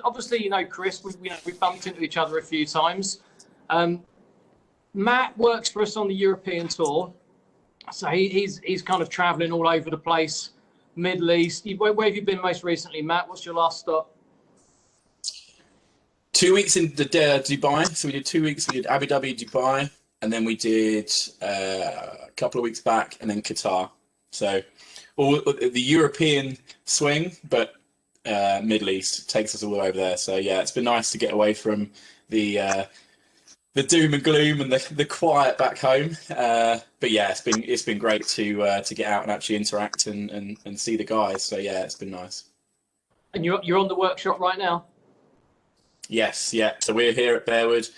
obviously, you know, Chris, we've bumped into each other a few times. Matt works for us on the European tour. So he's kind of traveling all over the place, Middle East. Where have you been most recently, Matt? What's your last stop? 2 weeks in Dubai. So we did 2 weeks. We did Abu Dhabi, Dubai, and then we did a couple of weeks back, and then Qatar. So all the European swing, but Middle East takes us all over there. So yeah, it's been nice to get away from the doom and gloom and the quiet back home. But yeah, it's been great to get out and actually interact and see the guys. So yeah, it's been nice. And you're on the workshop right now? Yes, yeah. So we're here at Bearwood,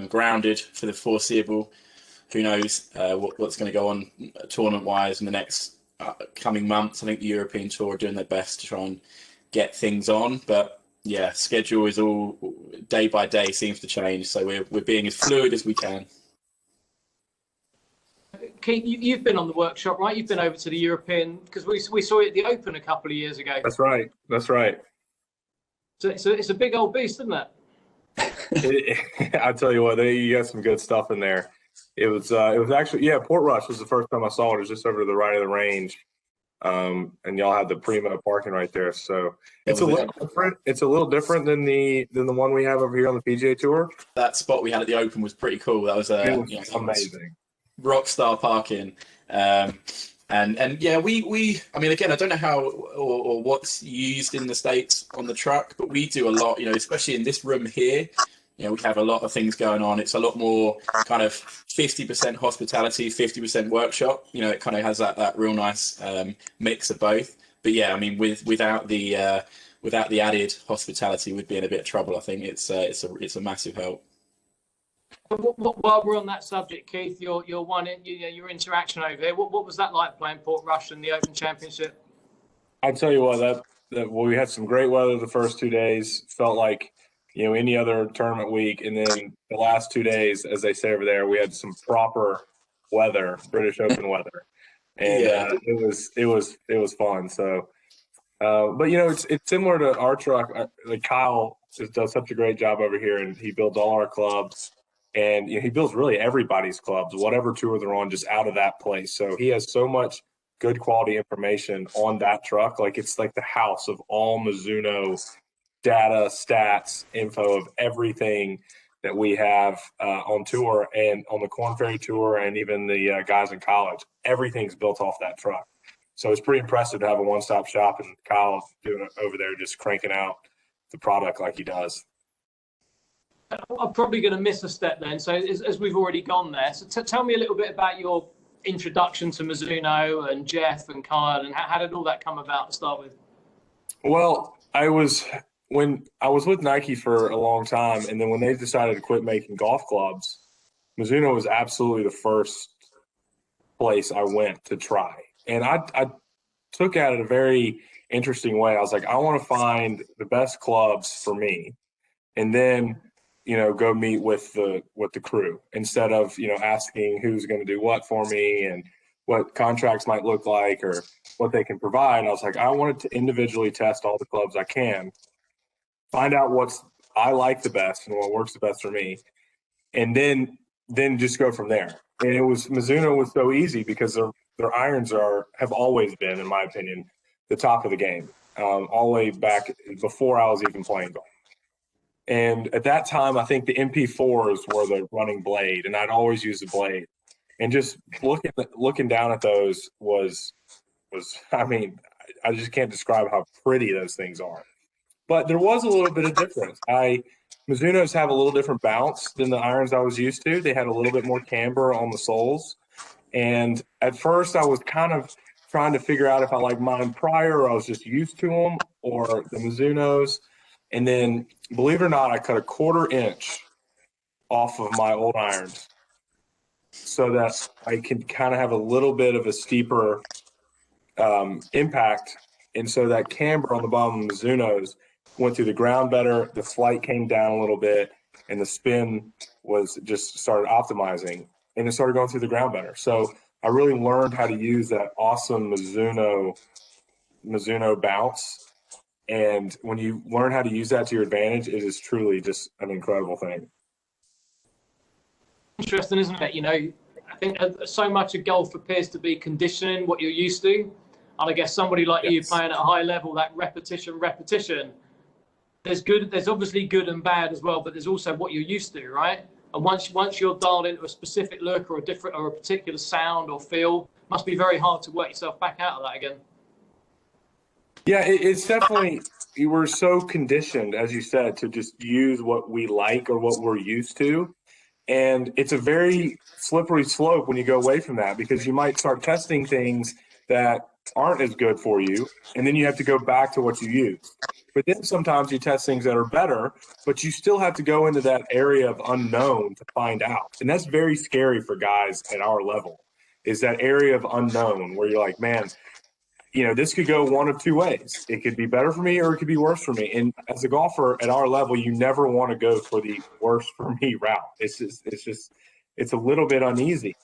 grounded for the foreseeable. Who knows what's going to go on tournament-wise in the next coming months. I think the European Tour are doing their best to try and get things on, but yeah, schedule is all day by day seems to change. So we're being as fluid as we can. Keith, you've been on the workshop, right? You've been over to the European, because we saw it at the Open a couple of years ago. That's right. That's right. So it's a big old beast, isn't it? I tell you what, you got some good stuff in there. It was actually, yeah, Portrush was the first time I saw it. It was just over to the right of the range. And y'all had the Primo parking right there. So it's a little different. It's a little different than the one we have over here on the PGA Tour. That spot we had at the Open was pretty cool. That was amazing. Rock star parking. And yeah, I mean, again, I don't know how or what's used in the States on the truck, but we do a lot, you know, especially in this room here. You know, we have a lot of things going on. It's a lot more kind of 50% hospitality, 50% workshop. You know, it kind of has that real nice mix of both. But yeah, I mean, without the added hospitality, we'd be in a bit of trouble. I think it's a massive help. While we're on that subject, Keith, your interaction over here, what was that like playing Portrush in the Open Championship? I tell you what, we had some great weather the first 2 days. Felt like, you know, any other tournament week, and then the last 2 days, as they say over there, we had some proper weather, British Open weather, and yeah. It was fun. So, but you know, it's similar to our truck. Like Kyle just does such a great job over here, and he builds all our clubs. And you know, he builds really everybody's clubs, whatever tour they're on, just out of that place. So he has so much good quality information on that truck. Like it's like the house of all Mizuno data, stats, info of everything that we have on tour and on the Korn Ferry Tour, and even the guys in college. Everything's built off that truck. So it's pretty impressive to have a one-stop shop, and Kyle doing it over there, just cranking out the product like he does. I'm probably going to miss a step then. So as we've already gone there, so tell me a little bit about your introduction to Mizuno and Jeff and Kyle, and how did all that come about to start with? Well, when I was with Nike for a long time, and then when they decided to quit making golf clubs, Mizuno was absolutely the first place I went to try. And I took at it a very interesting way. I was like, I want to find the best clubs for me, and then you know, go meet with the crew instead of, you know, asking who's going to do what for me and what contracts might look like or what they can provide. I was like, I wanted to individually test all the clubs I can, find out I like the best and what works the best for me, and then just go from there. And Mizuno was so easy because their irons have always been, in my opinion, the top of the game, all the way back before I was even playing golf. And at that time, I think the MP4s were the running blade, and I'd always use the blade. And just looking down at those was, I mean, I just can't describe how pretty those things are. But there was a little bit of difference. Mizuno's have a little different bounce than the irons I was used to. They had a little bit more camber on the soles. And at first, I was kind of trying to figure out if I liked mine prior, or I was just used to them, or the Mizuno's. And then, believe it or not, I cut a 1/4 inch off of my old irons so that I can kind of have a little bit of a steeper impact. And so that camber on the bottom of the Mizuno's went through the ground better, the flight came down a little bit, and the spin was just started optimizing, and it started going through the ground better. So I really learned how to use that awesome Mizuno bounce. And when you learn how to use that to your advantage, it is truly just an incredible thing. Interesting, isn't it? You know, I think so much of golf appears to be conditioning what you're used to. And I guess somebody like you playing at a high level, that repetition, there's obviously good and bad as well, but there's also what you're used to, right? And once you're dialed into a specific look or a particular sound or feel, it must be very hard to work yourself back out of that again. Yeah, it's definitely, we're so conditioned, as you said, to just use what we like or what we're used to. And it's a very slippery slope when you go away from that, because you might start testing things that aren't as good for you, and then you have to go back to what you use. But then sometimes you test things that are better, but you still have to go into that area of unknown to find out. And that's very scary for guys at our level, is that area of unknown where you're like, man, you know, this could go one of two ways. It could be better for me or it could be worse for me. And as a golfer at our level, you never want to go for the worse for me route. It's a little bit uneasy.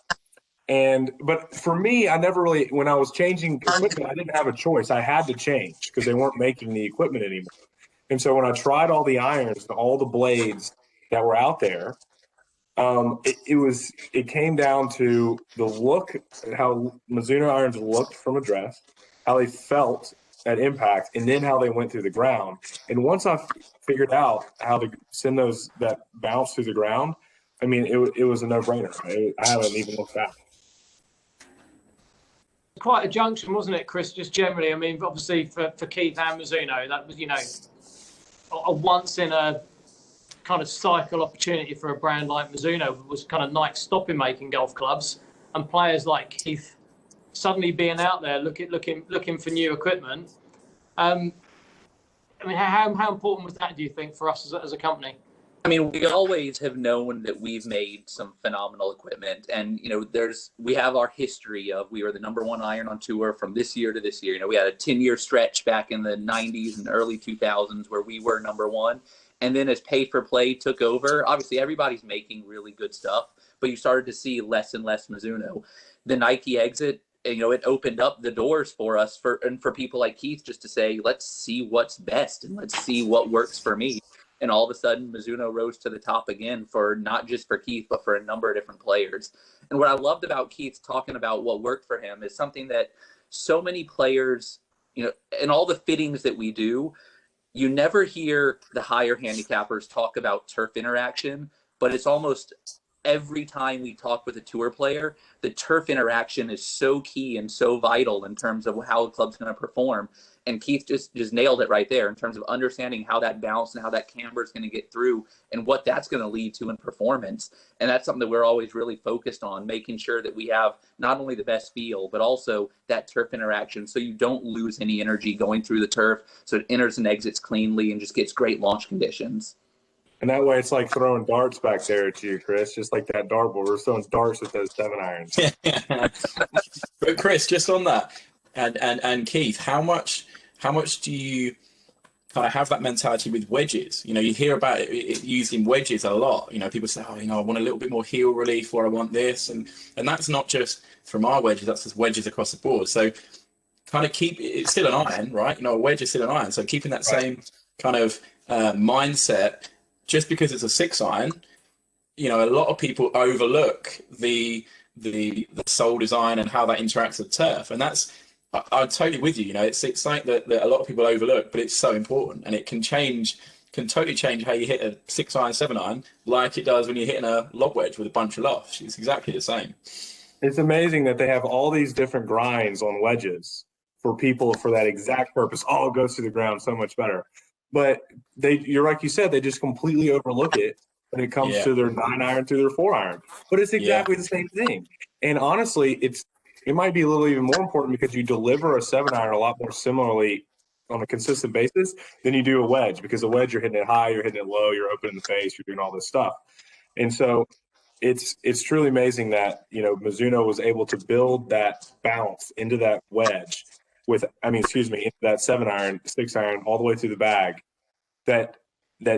But for me, I never really, when I was changing equipment, I didn't have a choice. I had to change because they weren't making the equipment anymore. And so when I tried all the irons and all the blades that were out there, it came down to the look, how Mizuno irons looked from address, how they felt at impact, and then how they went through the ground. And once I figured out how to send that bounce through the ground, I mean, it was a no-brainer. I haven't even looked back. Quite a junction, wasn't it, Chris? Just generally, I mean, obviously for Keith and Mizuno, that was, you know, a once in a kind of cycle opportunity for a brand like Mizuno. Was kind of Nike stopping making golf clubs, and players like Keith suddenly being out there looking for new equipment. I mean, how important was that, do you think, for us as a company? I mean, we always have known that we've made some phenomenal equipment, and you know, we have our history of we were the #1 iron on tour from this year to this year. You know, we had a 10-year stretch back in the '90s and early 2000s where we were #1, and then as pay for play took over, obviously everybody's making really good stuff, but you started to see less and less Mizuno. The Nike exit, you know, it opened up the doors for us for people like Keith just to say, let's see what's best and let's see what works for me. And all of a sudden, Mizuno rose to the top again for not just for Keith, but for a number of different players. And what I loved about Keith talking about what worked for him is something that so many players, you know, in all the fittings that we do, you never hear the higher handicappers talk about turf interaction, but it's almost every time we talk with a tour player, the turf interaction is so key and so vital in terms of how the club's going to perform. And Keith just nailed it right there in terms of understanding how that bounce and how that camber is going to get through and what that's going to lead to in performance. And that's something that we're always really focused on, making sure that we have not only the best feel, but also that turf interaction so you don't lose any energy going through the turf, so it enters and exits cleanly and just gets great launch conditions. And that way it's like throwing darts back there at you, Chris, just like that dartboard. We're throwing darts with those 7 irons. But Chris, just on that, and Keith, how much do you kind of have that mentality with wedges? You know, you hear about it using wedges a lot. You know, people say, oh, you know, I want a little bit more heel relief, or I want this, and that's not just from our wedges, that's just wedges across the board. So kind of it's still an iron, right? You know, a wedge is still an iron. So keeping that same kind of mindset, just because it's a 6 iron, you know, a lot of people overlook the sole design and how that interacts with turf, and I'm totally with you. You know, it's something that a lot of people overlook, but it's so important, and it can totally change how you hit a 6 iron, 7 iron, like it does when you're hitting a lob wedge with a bunch of lofts. It's exactly the same. It's amazing that they have all these different grinds on wedges for people for that exact purpose. Oh, it goes to the ground so much better. But you're like you said, they just completely overlook it when it comes to their 9 iron to their 4 iron. But it's exactly the same thing. And honestly, it might be a little even more important because you deliver a 7 iron a lot more similarly on a consistent basis than you do a wedge, because a wedge, you're hitting it high, you're hitting it low, you're open in the face, you're doing all this stuff. And so it's truly amazing that, you know, Mizuno was able to build that bounce into that wedge into that 7 iron, 6 iron, all the way through the bag, that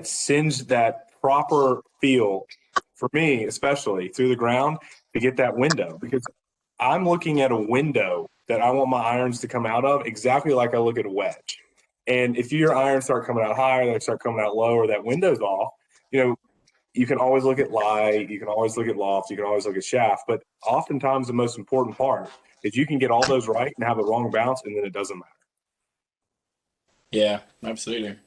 sends that proper feel for me, especially through the ground, to get that window, because I'm looking at a window that I want my irons to come out of exactly like I look at a wedge. And if your irons start coming out higher, they start coming out lower, that window's off, you can always look at lie, you can always look at loft, you can always look at shaft. But oftentimes the most important part is you can get all those right and have the wrong bounce, and then it doesn't matter. Yeah, absolutely.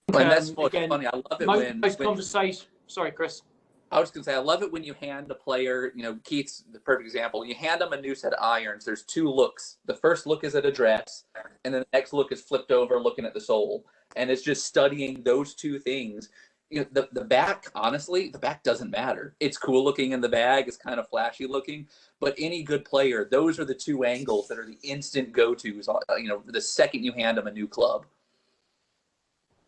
And that's what's again, funny. I love it when conversation. Sorry, Chris. I was going to say, I love it when you hand a player, Keith's the perfect example. You hand them a new set of irons. There's two looks. The first look is at address, and then the next look is flipped over looking at the sole. And it's just studying those two things. The back, honestly, the back doesn't matter. It's cool looking in the bag. It's kind of flashy looking. But any good player, those are the two angles that are the instant go-tos, the second you hand them a new club.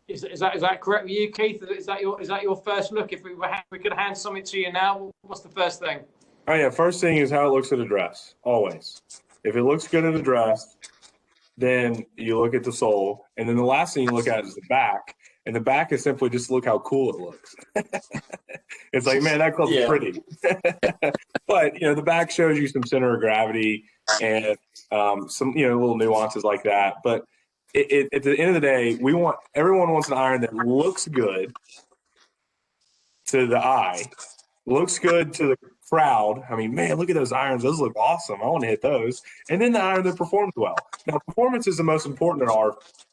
Is that correct with you, Keith? Is that your first look? If we could hand something to you now, what's the first thing? Oh yeah, first thing is how it looks at address. Always, if it looks good at address, then you look at the sole, and then the last thing you look at is the back. And the back is simply just look how cool it looks. It's like, man, that club's pretty. But the back shows you some center of gravity and some little nuances like that. But at the end of the day, everyone wants an iron that looks good to the eye, looks good to the crowd. I mean, man, look at those irons; those look awesome. I want to hit those. And then the iron that performs well. Now, performance is the most important in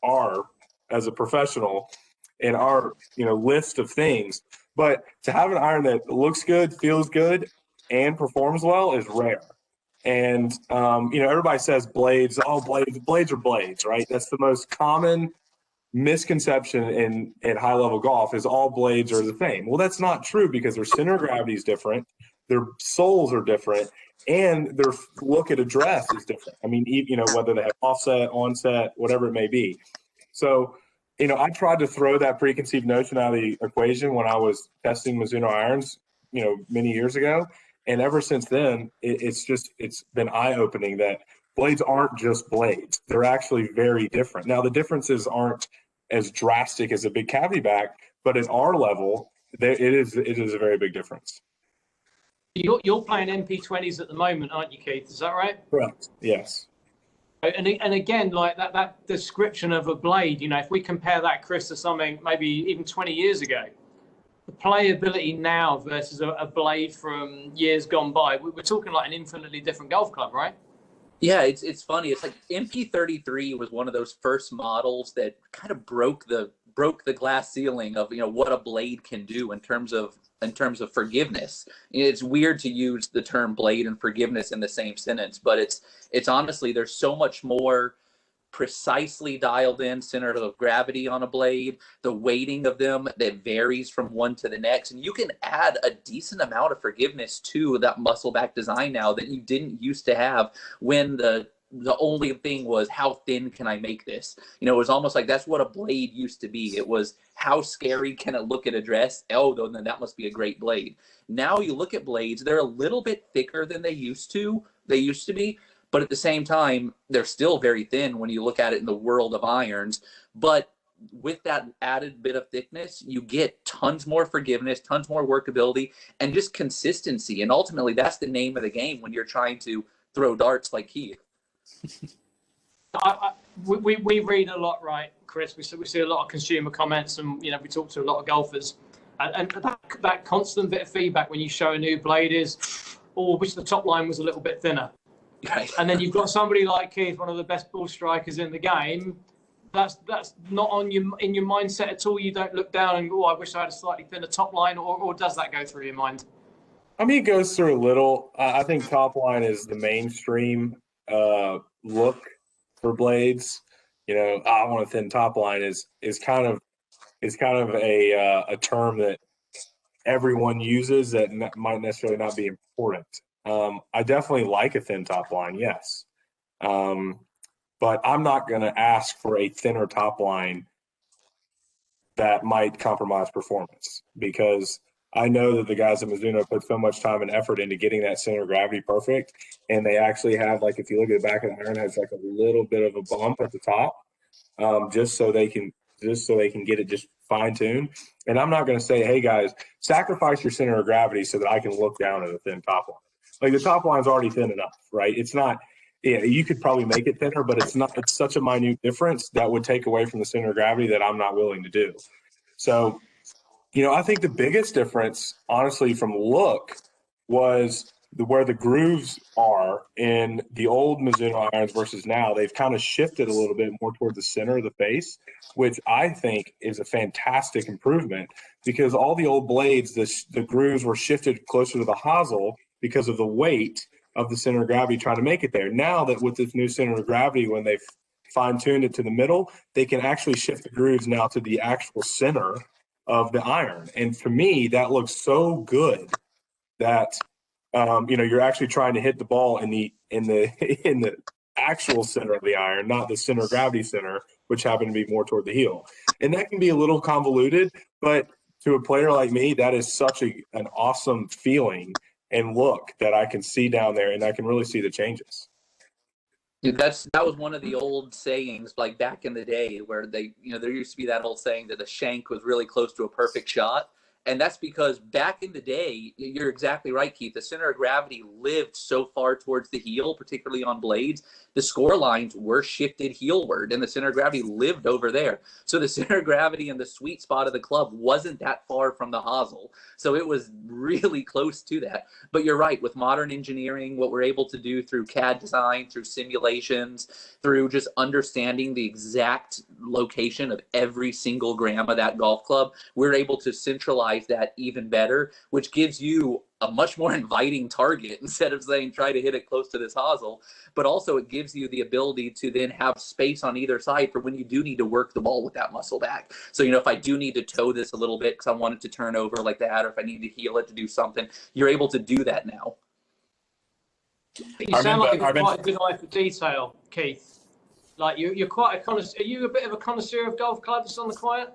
our as a professional in our list of things. But to have an iron that looks good, feels good, and performs well is rare. And, everybody says blades, blades are blades, right? That's the most common misconception in high-level golf is all blades are the same. Well, that's not true because their center of gravity is different, their soles are different, and their look at address is different. I mean, whether they have offset, onset, whatever it may be. So, I tried to throw that preconceived notion out of the equation when I was testing Mizuno irons, many years ago. And ever since then, it's been eye-opening that blades aren't just blades. They're actually very different. Now, the differences aren't as drastic as a big cavity back, but at our level, it is a very big difference. You're playing MP20s at the moment, aren't you, Keith? Is that right? Correct. Yes. And again, like that description of a blade, if we compare that, Chris, to something maybe even 20 years ago, the playability now versus a blade from years gone by, we're talking like an infinitely different golf club, right? Yeah, it's funny. It's like MP33 was one of those first models that kind of broke the glass ceiling of what a blade can do in terms of forgiveness. It's weird to use the term blade and forgiveness in the same sentence, but it's honestly, there's so much more precisely dialed in center of gravity on a blade, the weighting of them that varies from one to the next, and you can add a decent amount of forgiveness to that muscle back design now that you didn't used to have when the only thing was how thin can I make this. It was almost like that's what a blade used to be. It was how scary can it look at address? Oh, then that must be a great blade. Now you look at blades, they're a little bit thicker than they used to be. But at the same time, they're still very thin when you look at it in the world of irons. But with that added bit of thickness, you get tons more forgiveness, tons more workability, and just consistency. And ultimately, that's the name of the game when you're trying to throw darts like Keith. We read a lot, right, Chris? We see a lot of consumer comments, and we talk to a lot of golfers. And that constant bit of feedback when you show a new blade is, wish the top line was a little bit thinner. Right. And then you've got somebody like Keith, one of the best ball strikers in the game. That's not in your mindset at all. You don't look down and go, I wish I had a slightly thinner top line, or does that go through your mind? I mean, it goes through a little. I think top line is the mainstream look for blades. I want a thin top line is kind of a term that everyone uses that might necessarily not be important. I definitely like a thin top line, yes. But I'm not going to ask for a thinner top line that might compromise performance, because I know that the guys at Mizuno put so much time and effort into getting that center of gravity perfect. And they actually have, like, if you look at the back of the iron, it has like a little bit of a bump at the top, just so they can get it just fine-tuned. And I'm not going to say, hey, guys, sacrifice your center of gravity so that I can look down at a thin top line. Like, the top line's already thin enough, right? It's not yeah, you could probably make it thinner, but it's such a minute difference that would take away from the center of gravity that I'm not willing to do. So, I think the biggest difference, honestly, from look was where the grooves are in the old Mizuno irons versus now. They've kind of shifted a little bit more toward the center of the face, which I think is a fantastic improvement because all the old blades, the grooves were shifted closer to the hosel because of the weight of the center of gravity trying to make it there. Now that with this new center of gravity, when they've fine-tuned it to the middle, they can actually shift the grooves now to the actual center of the iron. And for me, that looks so good that you're actually trying to hit the ball in the in the actual center of the iron, not the center of gravity center, which happen to be more toward the heel. And that can be a little convoluted, but to a player like me, that is such an awesome feeling and look that I can see down there, and I can really see the changes. Dude, that was one of the old sayings, like back in the day, where there used to be that old saying that the shank was really close to a perfect shot. And that's because back in the day, you're exactly right, Keith, the center of gravity lived so far towards the heel, particularly on blades. The score lines were shifted heelward, and the center of gravity lived over there. So the center of gravity and the sweet spot of the club wasn't that far from the hosel. So it was really close to that. But you're right, with modern engineering, what we're able to do through CAD design, through simulations, through just understanding the exact location of every single gram of that golf club, we're able to centralize that even better, which gives you a much more inviting target instead of saying try to hit it close to this hosel. But also it gives you the ability to then have space on either side for when you do need to work the ball with that muscle back. So if I do need to toe this a little bit because I want it to turn over like that, or if I need to heel it to do something, you're able to do that now. You sound like you've got quite a good eye for detail, Keith. Like you're quite a connoisseur. Are you a bit of a connoisseur of golf clubs on the quiet?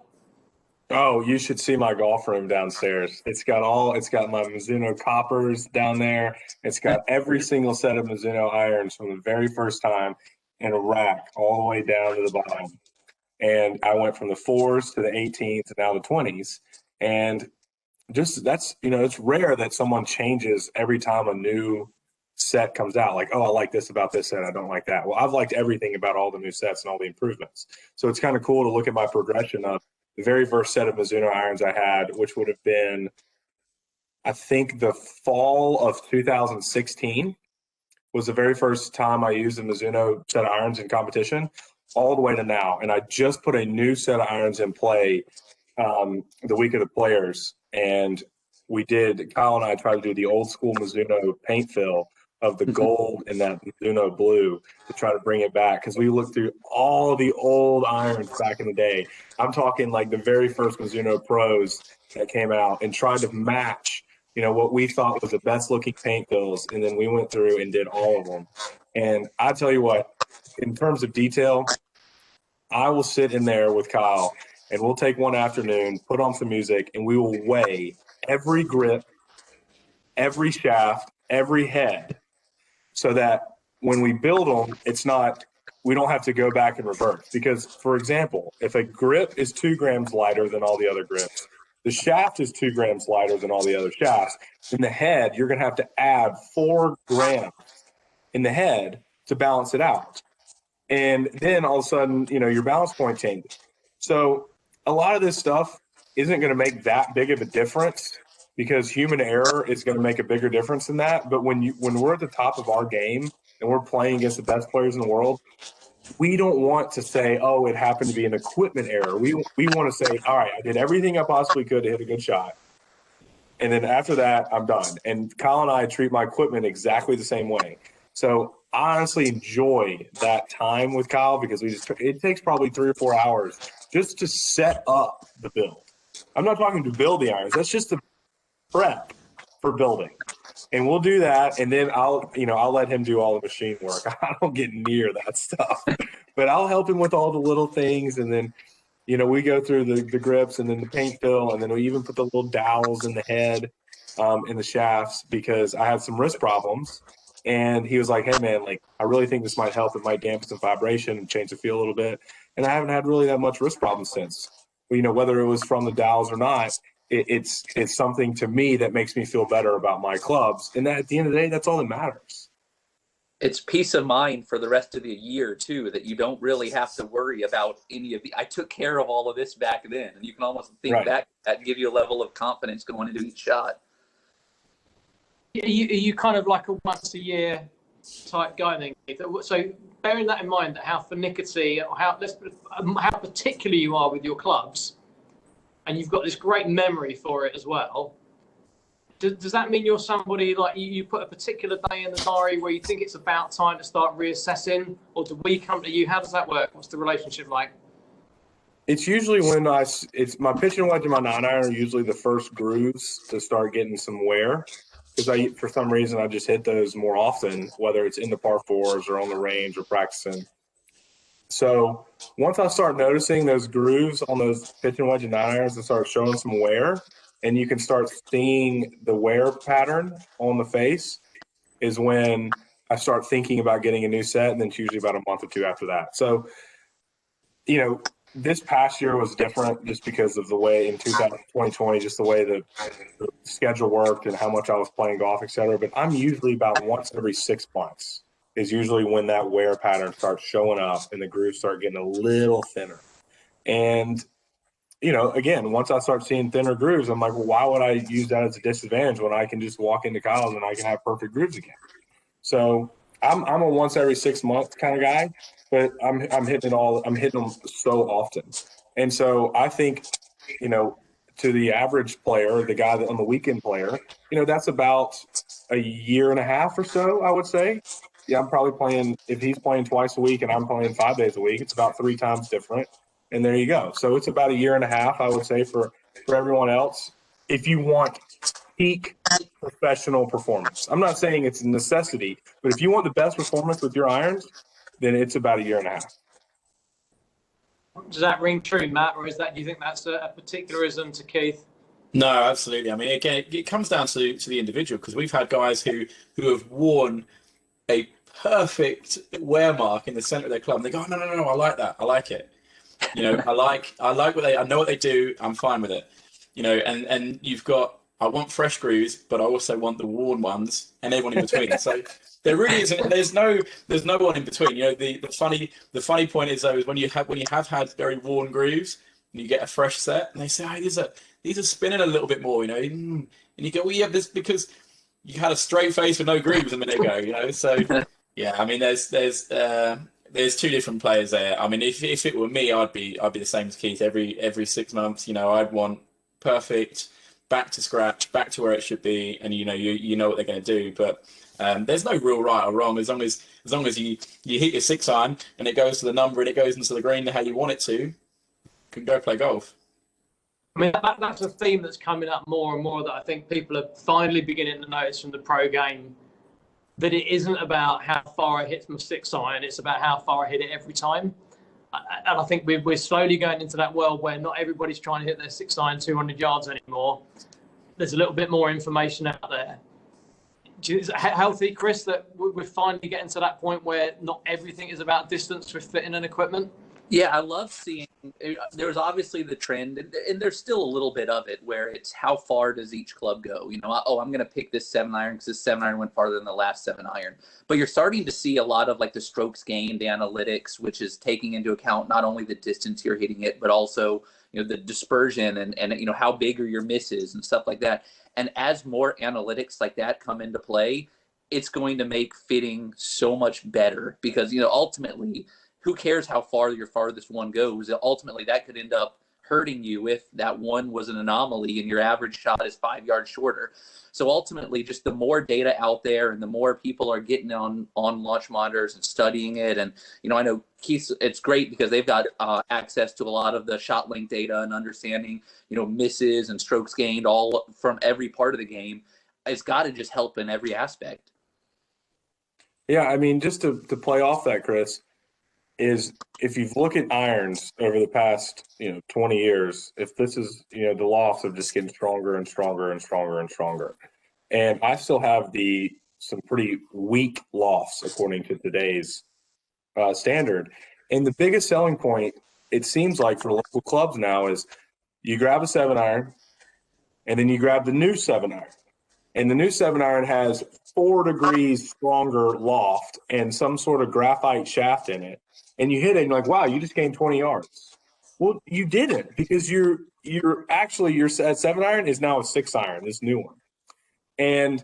Oh, you should see my golf room downstairs. It's got my Mizuno coppers down there. It's got every single set of Mizuno irons from the very first time in a rack all the way down to the bottom. And I went from the 4s to the 18s and now the 20s. And just that's, it's rare that someone changes every time a new set comes out. Like, oh, I like this about this set, I don't like that. Well, I've liked everything about all the new sets and all the improvements. So it's kind of cool to look at my progression of the very first set of Mizuno irons I had, which would have been, I think, the fall of 2016 was the very first time I used a Mizuno set of irons in competition, all the way to now. And I just put a new set of irons in play the week of the Players. And Kyle and I tried to do the old school Mizuno paint fill of the gold and that Mizuno blue to try to bring it back, because we looked through all the old irons back in the day. I'm talking like the very first Mizuno Pros that came out, and tried to match, what we thought was the best looking paint fills, and then we went through and did all of them. And I tell you what, in terms of detail, I will sit in there with Kyle and we'll take one afternoon, put on some music, and we will weigh every grip, every shaft, every head, so that when we build them, we don't have to go back and reverse. Because, for example, if a grip is 2 grams lighter than all the other grips, the shaft is 2 grams lighter than all the other shafts, in the head, you're going to have to add 4 grams in the head to balance it out. And then all of a sudden, your balance point changes. So a lot of this stuff isn't going to make that big of a difference, because human error is going to make a bigger difference than that. But when we're at the top of our game and we're playing against the best players in the world, we don't want to say, oh, it happened to be an equipment error. We want to say, all right, I did everything I possibly could to hit a good shot. And then after that, I'm done. And Kyle and I treat my equipment exactly the same way. So I honestly enjoy that time with Kyle, because it takes probably 3 or 4 hours just to set up the build. I'm not talking to build the irons. That's just the prep for building. And we'll do that, and then I'll let him do all the machine work. I don't get near that stuff, but I'll help him with all the little things. And then, we go through the grips and then the paint fill, and then we even put the little dowels in the head, in the shafts, because I had some wrist problems. And he was like, hey man, I really think this might help. It might dampen some vibration and change the feel a little bit. And I haven't had really that much wrist problems since. Whether it was from the dowels or not, it's something to me that makes me feel better about my clubs. And that, at the end of the day, that's all that matters. It's peace of mind for the rest of the year too, that you don't really have to worry about any of the. I took care of all of this back then, and you can almost think back that and give you a level of confidence going into each shot. Are you kind of like a once a year type guy then? So bearing that in mind, that how finicky or how particular you are with your clubs, and you've got this great memory for it as well. Does that mean you're somebody like you put a particular day in the diary where you think it's about time to start reassessing, or do we come to you? How does that work? What's the relationship like? It's usually when it's my pitching wedge and my 9-iron are usually the first grooves to start getting some wear, because for some reason I just hit those more often, whether it's in the par fours or on the range or practicing. So once I start noticing those grooves on those pitching wedge and 9-irons and start showing some wear, and you can start seeing the wear pattern on the face, is when I start thinking about getting a new set, and then it's usually about a month or two after that. So, this past year was different just because of the way in 2020, just the way the schedule worked and how much I was playing golf, et cetera. But I'm usually about once every 6 months is usually when that wear pattern starts showing up and the grooves start getting a little thinner. And again, once I start seeing thinner grooves, I'm like, well, why would I use that as a disadvantage when I can just walk into college and I can have perfect grooves again? So I'm a once every 6 months kind of guy, but I'm hitting them so often. And so I think, to the average player, the guy that on the weekend player, that's about a year and a half or so, I would say. Yeah, I'm probably playing, if he's playing twice a week and I'm playing 5 days a week, it's about 3 times different. And there you go. So it's about a year and a half, I would say, for everyone else, if you want peak professional performance. I'm not saying it's a necessity, but if you want the best performance with your irons, then it's about a year and a half. Does that ring true, Matt, or do you think that's a particularism to Keith? No, absolutely. I mean, again, it comes down to the individual, because we've had guys who have worn a perfect wear mark in the center of their club, and they go, no, I like that. I like it. I like I know what they do. I'm fine with it. And you've got, I want fresh grooves, but I also want the worn ones and everyone in between. So there really isn't. There's no one in between. The funny point is though, is when you have had very worn grooves and you get a fresh set, and they say, hey, these are spinning a little bit more, and you go, well, yeah, this because you had a straight face with no grooves a minute ago, So yeah, I mean, there's two different players there. I mean, if it were me, I'd be the same as Keith. Every 6 months, I'd want perfect, back to scratch, back to where it should be, and you know what they're going to do. But there's no real right or wrong, as long as you hit your 6-iron and it goes to the number and it goes into the green how you want it to, you can go play golf. I mean, that's a theme that's coming up more and more, that I think people are finally beginning to notice from the pro game, that it isn't about how far I hit from a 6-iron, it's about how far I hit it every time. And I think we're slowly going into that world where not everybody's trying to hit their 6-iron 200 yards anymore. There's a little bit more information out there. Is it healthy, Chris, that we're finally getting to that point where not everything is about distance with fitting and equipment? Yeah, I love seeing, there's obviously the trend, and there's still a little bit of it where it's how far does each club go? I'm going to pick this 7-iron because this 7-iron went farther than the last 7-iron. But you're starting to see a lot of like the strokes gained analytics, which is taking into account not only the distance you're hitting it, but also, the dispersion and how big are your misses and stuff like that. And as more analytics like that come into play, it's going to make fitting so much better because, ultimately, who cares how far your farthest one goes? Ultimately, that could end up hurting you if that one was an anomaly and your average shot is 5 yards shorter. So ultimately, just the more data out there and the more people are getting on launch monitors and studying it. And, I know Keith, it's great because they've got access to a lot of the shot length data and understanding, misses and strokes gained all from every part of the game. It's got to just help in every aspect. Yeah, I mean, just to play off that, Chris, is if you look at irons over the past 20 years, if this is the lofts are just getting stronger and stronger and stronger and stronger, and I still have some pretty weak lofts according to today's standard. And the biggest selling point, it seems like, for local clubs now is you grab a 7-iron and then you grab the new 7-iron, and the new 7-iron has 4 degrees stronger loft and some sort of graphite shaft in it, and you hit it and you're like, wow, you just gained 20 yards. Well, you didn't, because your 7-iron is now a 6-iron, this new one. And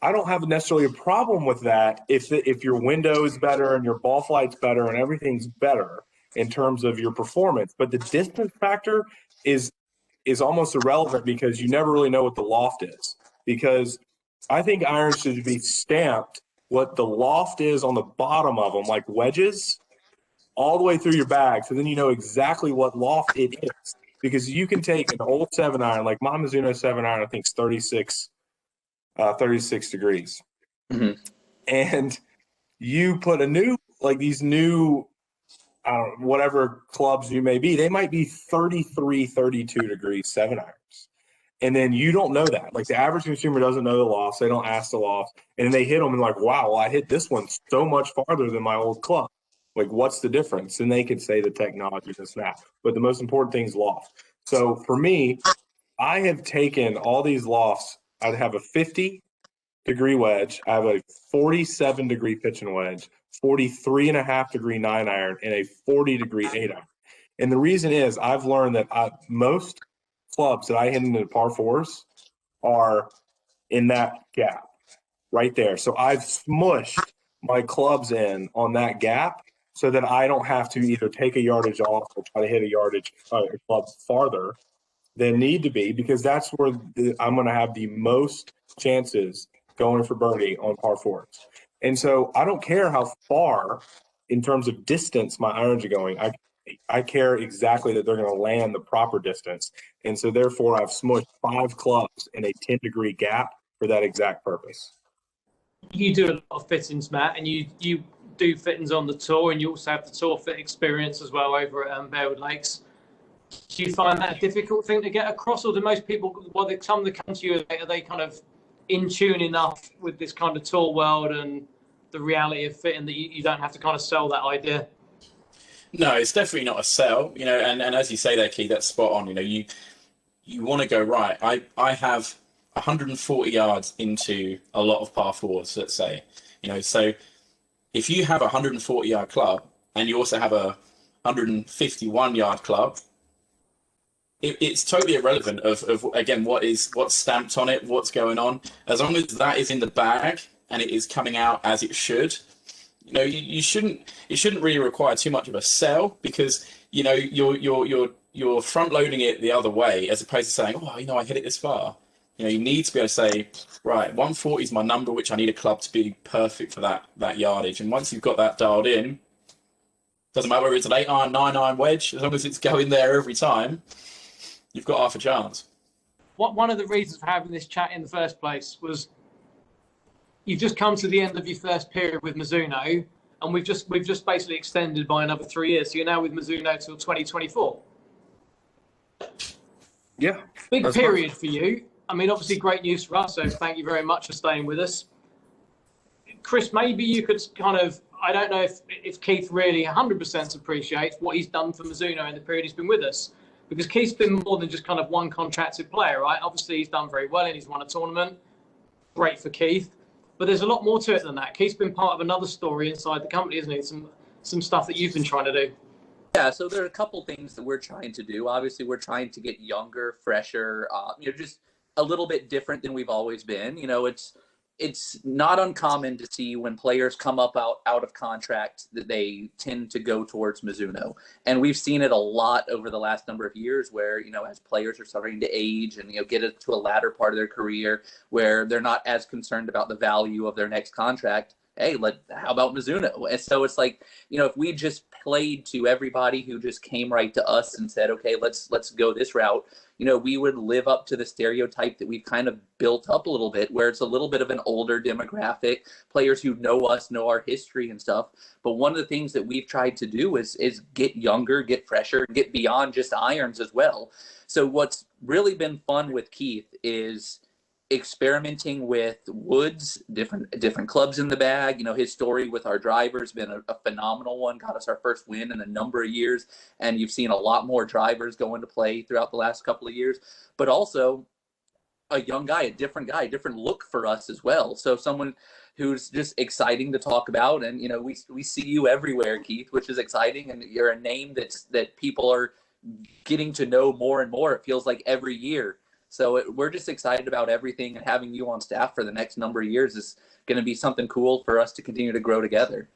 I don't have necessarily a problem with that if your window is better and your ball flight's better and everything's better in terms of your performance. But the distance factor is almost irrelevant, because you never really know what the loft is. Because I think irons should be stamped what the loft is on the bottom of them, like wedges, all the way through your bag, so then you know exactly what loft it is. Because you can take an old 7-iron, like my Mizuno 7-iron, I think is 36 degrees. Mm-hmm. And you put these new, I don't know, whatever clubs you may be, they might be 33, 32 degrees 7-irons. And then you don't know that. Like, the average consumer doesn't know the lofts. They don't ask the lofts. And they hit them and like, wow, well, I hit this one so much farther than my old club. Like, what's the difference? And they could say the technology and that. But the most important thing is loft. So for me, I have taken all these lofts. I'd have a 50-degree wedge. I have a 47-degree pitch and wedge, 43.5-degree 9-iron, and a 40-degree 8-iron. And the reason is, I've learned that most clubs that I hit into par 4s are in that gap right there. So I've smushed my clubs in on that gap so that I don't have to either take a yardage off or try to hit a club farther than need to be, because that's where I'm going to have the most chances going for birdie on par 4s. And so I don't care how far in terms of distance my irons are going. I care exactly that they're going to land the proper distance. And so therefore I've smushed 5 clubs in a 10-degree gap for that exact purpose. You do a lot of fittings, Matt, and you do fittings on the tour, and you also have the tour fit experience as well over at Bearwood Lakes. Do you find that a difficult thing to get across, or do most people, some that come to you, are they kind of in tune enough with this kind of tour world and the reality of fitting that you don't have to kind of sell that idea? No, it's definitely not a sell, and as you say there, Keith, that's spot on. You want to go, right, I have 140 yards into a lot of par 4s, let's say, so if you have a 140 yard club and you also have a 151 yard club, it's totally irrelevant of again, what's stamped on it, what's going on, as long as that is in the bag and it is coming out as it should. It shouldn't really require too much of a sell, because you're front loading it the other way, as opposed to saying, I hit it this far. You need to be able to say, right, 140 is my number, which I need a club to be perfect for that yardage. And once you've got that dialed in, doesn't matter whether it's an 8-iron, 9-iron wedge, as long as it's going there every time, you've got half a chance. One of the reasons for having this chat in the first place was you've just come to the end of your first period with Mizuno, and we've just basically extended by another 3 years. So you're now with Mizuno till 2024. Yeah. Big period for you. I mean, obviously great news for us, so thank you very much for staying with us. Chris, maybe you could kind of, I don't know if Keith really 100% appreciates what he's done for Mizuno in the period he's been with us, because Keith's been more than just kind of one contracted player, right? Obviously he's done very well and he's won a tournament. Great for Keith. But there's a lot more to it than that. Keith's been part of another story inside the company, isn't he? Some stuff that you've been trying to do. Yeah, so there are a couple things that we're trying to do. Obviously, we're trying to get younger, fresher, just a little bit different than we've always been. It's not uncommon to see when players come up out of contract that they tend to go towards Mizuno. And we've seen it a lot over the last number of years where, as players are starting to age and, get it to a latter part of their career where they're not as concerned about the value of their next contract. Hey, how about Mizuno? And so it's like, if we just played to everybody who just came right to us and said, okay, let's go this route, we would live up to the stereotype that we've kind of built up a little bit, where it's a little bit of an older demographic, players who know us, know our history and stuff. But one of the things that we've tried to do is get younger, get fresher, get beyond just irons as well. So what's really been fun with Keith is experimenting with woods, different clubs in the bag. His story with our drivers been a phenomenal one, got us our first win in a number of years, and you've seen a lot more drivers go into play throughout the last couple of years. But also a young guy, a different look for us as well. So someone who's just exciting to talk about. And, you know, we see you everywhere, Keith, which is exciting. And you're a name that people are getting to know more and more. It feels like every year. So we're just excited about everything, and having you on staff for the next number of years is going to be something cool for us to continue to grow together.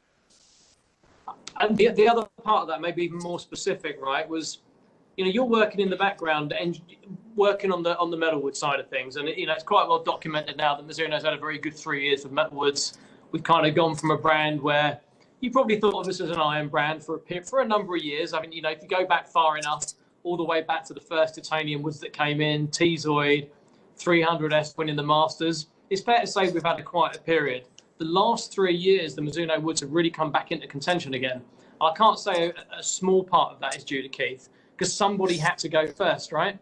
And the other part of that, maybe even more specific, right, was, you know, you're working in the background and working on the metalwood side of things, and you know it's quite well documented now that Mizuno's had a very good 3 years with metalwoods. We've kind of gone from a brand where you probably thought of us as an iron brand for a number of years. I mean, you know, if you go back far enough, all the way back to the first titanium woods that came in, T-Zoid, 300S winning the Masters, it's fair to say we've had a quieter period. The last 3 years, the Mizuno Woods have really come back into contention again. I can't say a small part of that is due to Keith, because somebody had to go first, right?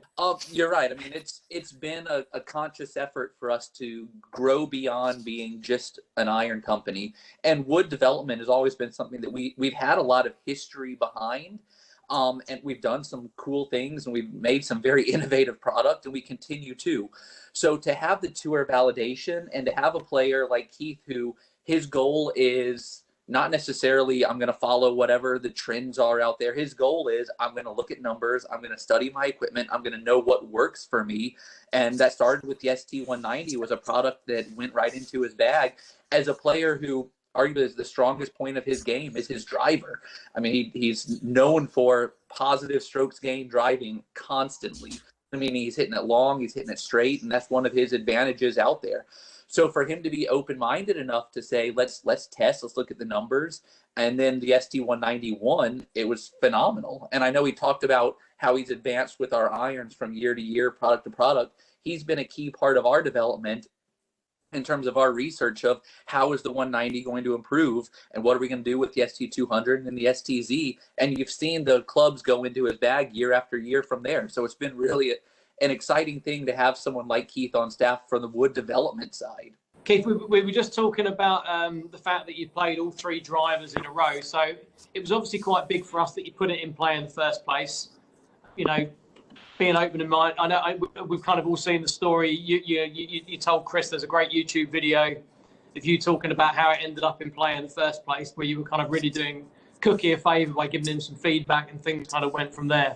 You're right. I mean, it's been a conscious effort for us to grow beyond being just an iron company. And wood development has always been something that we've had a lot of history behind. And we've done some cool things, and we've made some very innovative product, and we continue to. So to have the tour validation, and to have a player like Keith, who his goal is not necessarily I'm going to follow whatever the trends are out there. His goal is I'm going to look at numbers. I'm going to study my equipment. I'm going to know what works for me. And that started with the ST190, was a product that went right into his bag. As a player who arguably is the strongest point of his game is his driver. I mean, he's known for positive strokes gained driving constantly. I mean, he's hitting it long, he's hitting it straight, and that's one of his advantages out there. So for him to be open-minded enough to say, let's test, let's look at the numbers, and then the ST191, it was phenomenal. And I know he talked about how he's advanced with our irons from year to year, product to product. He's been a key part of our development in terms of our research of how is the 190 going to improve, and what are we going to do with the ST200 and the STZ. And you've seen the clubs go into his bag year after year from there. So it's been really an exciting thing to have someone like Keith on staff from the wood development side. Keith, we were just talking about the fact that you played all three drivers in a row. So it was obviously quite big for us that you put it in play in the first place. You know, being open in mind, I know we've kind of all seen the story. You told Chris there's a great YouTube video of you talking about how it ended up in play in the first place, where you were kind of really doing Cookie a favour by giving him some feedback, and things kind of went from there.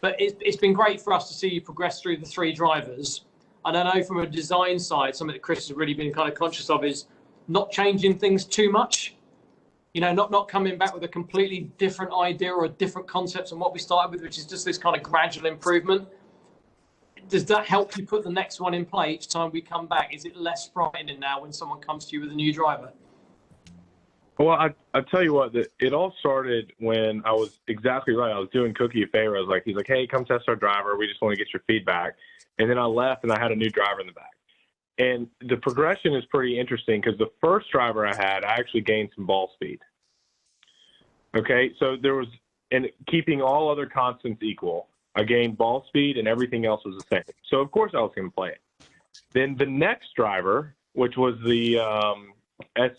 But it's been great for us to see you progress through the three drivers. And I know from a design side, something that Chris has really been kind of conscious of is not changing things too much. You know, not coming back with a completely different idea or a different concept than what we started with, which is just this kind of gradual improvement. Does that help you put the next one in play each time we come back? Is it less frightening now when someone comes to you with a new driver? Well, I tell you what, it all started when I was exactly right. I was doing Cookie a favor. He's like, hey, come test our driver. We just want to get your feedback. And then I left, and I had a new driver in the back. And the progression is pretty interesting, because the first driver I had, I actually gained some ball speed. Okay, so there was, and keeping all other constants equal, I gained ball speed, and everything else was the same. So, of course, I was going to play it. Then the next driver, which was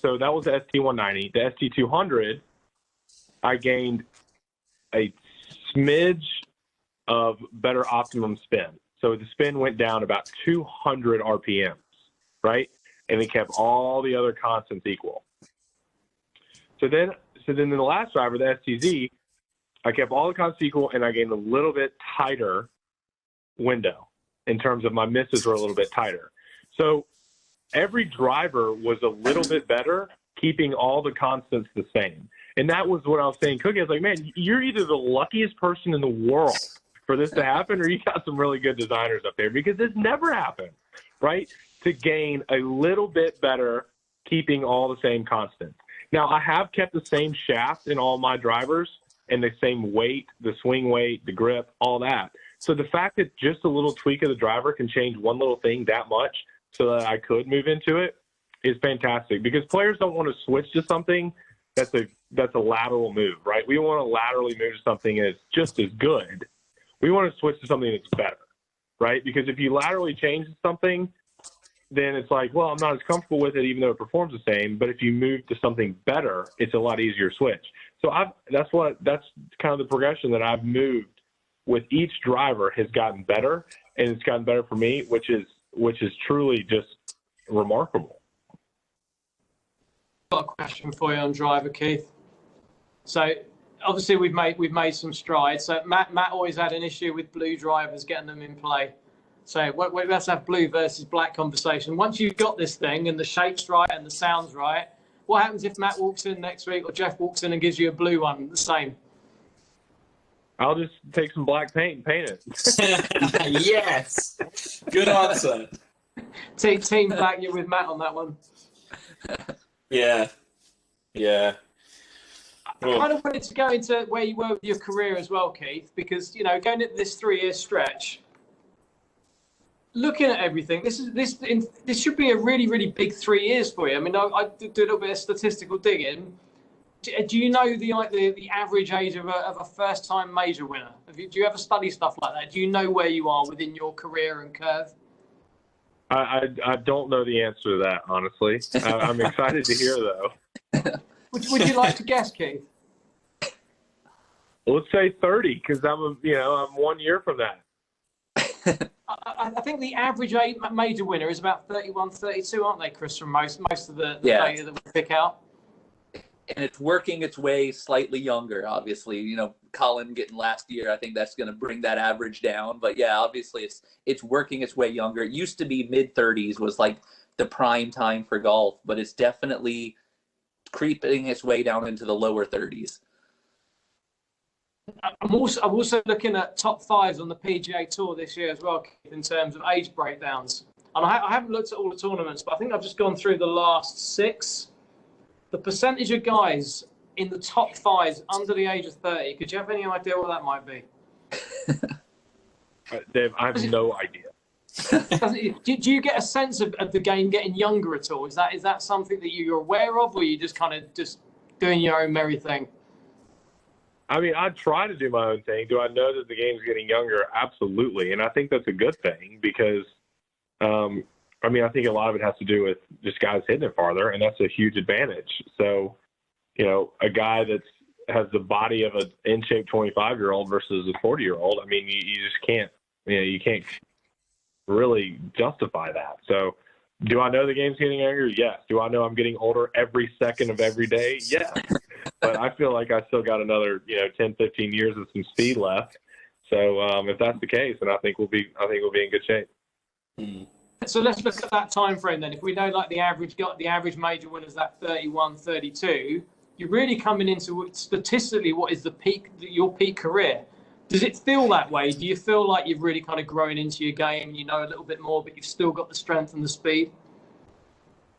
so that was the ST190. The ST200, I gained a smidge of better optimum spin. So the spin went down about 200 RPMs, right? And it kept all the other constants equal. So then in the last driver, the STZ, I kept all the constants equal, and I gained a little bit tighter window in terms of my misses were a little bit tighter. So every driver was a little bit better, keeping all the constants the same. And that was what I was saying, Cookie. I was like, man, you're either the luckiest person in the world for this to happen, or you got some really good designers up there, because this never happened, right? To gain a little bit better, keeping all the same constants. Now, I have kept the same shaft in all my drivers, and the same weight, the swing weight, the grip, all that. So the fact that just a little tweak of the driver can change one little thing that much so that I could move into it is fantastic, because players don't want to switch to something that's a lateral move, right? We want to laterally move to something that's just as good. We want to switch to something that's better, right? Because if you laterally change something, then it's like, well, I'm not as comfortable with it, even though it performs the same. But if you move to something better, it's a lot easier switch. So that's kind of the progression that I've moved with each driver has gotten better, and it's gotten better for me, which is which is truly just remarkable. Got a question for you on driver, Keith. So obviously we've made some strides. So Matt always had an issue with blue drivers, getting them in play. So we have to have blue versus black conversation. Once you've got this thing and the shape's right and the sound's right, what happens if Matt walks in next week or Jeff walks in and gives you a blue one, the same? I'll just take some black paint and paint it. Yes. Good answer. Team black, you're with Matt on that one. Yeah. Yeah. I kind of wanted to go into where you were with your career as well, Keith, because, you know, going into this 3-year stretch, looking at everything, this should be a really, really big 3 years for you. I mean, I did a little bit of statistical digging. Do you know the average age of a first-time major winner? Do you ever study stuff like that? Do you know where you are within your career and curve? I don't know the answer to that, honestly. I'm excited to hear, though. Would you like to guess, Keith? Let's say 30, because I'm 1 year from that. I think the average major winner is about 31, 32, aren't they, Chris, from most of the data that we pick out? And it's working its way slightly younger, obviously. You know, Colin getting last year, I think that's going to bring that average down. But yeah, obviously it's working its way younger. It used to be mid-30s was like the prime time for golf, but it's definitely creeping its way down into the lower 30s. I'm also looking at top fives on the PGA Tour this year as well, Keith, in terms of age breakdowns. And I haven't looked at all the tournaments, but I think I've just gone through the last 6. The percentage of guys in the top 5s under the age of 30, could you have any idea what that might be? Dave, I have no idea. Do you get a sense of the game getting younger at all? Is that something that you're aware of, or are you just kind of just doing your own merry thing? I mean, I try to do my own thing. Do I know that the game's getting younger? Absolutely. And I think that's a good thing because, I think a lot of it has to do with just guys hitting it farther, and that's a huge advantage. So, a guy that has the body of an in-shape 25-year-old versus a 40-year-old, I mean, you just can't, you can't really justify that. So do I know the game's getting younger? Yes. Do I know I'm getting older every second of every day? Yes. But I feel like I still got another, 10, 15 years of some speed left. So if that's the case, then I think we'll be in good shape. So let's look at that time frame then. If we know like the average major winners that 31, 32, you're really coming into statistically what is your peak career. Does it feel that way? Do you feel like you've really kind of grown into your game, you know a little bit more, but you've still got the strength and the speed?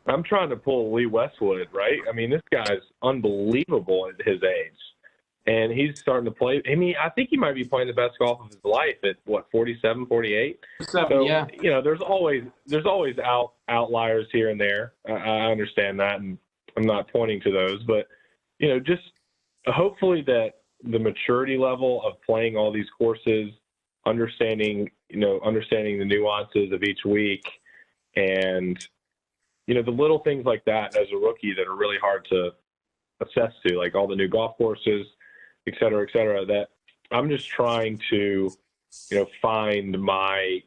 I'm trying to pull Lee Westwood, right? I mean, this guy's unbelievable at his age. And he's starting to play. I mean, I think he might be playing the best golf of his life at, 47, 48? So, yeah. There's always outliers here and there. I understand that, and I'm not pointing to those. But, just hopefully that the maturity level of playing all these courses, understanding the nuances of each week, and the little things like that as a rookie that are really hard to assess to, like all the new golf courses, et cetera, that I'm just trying to, find my,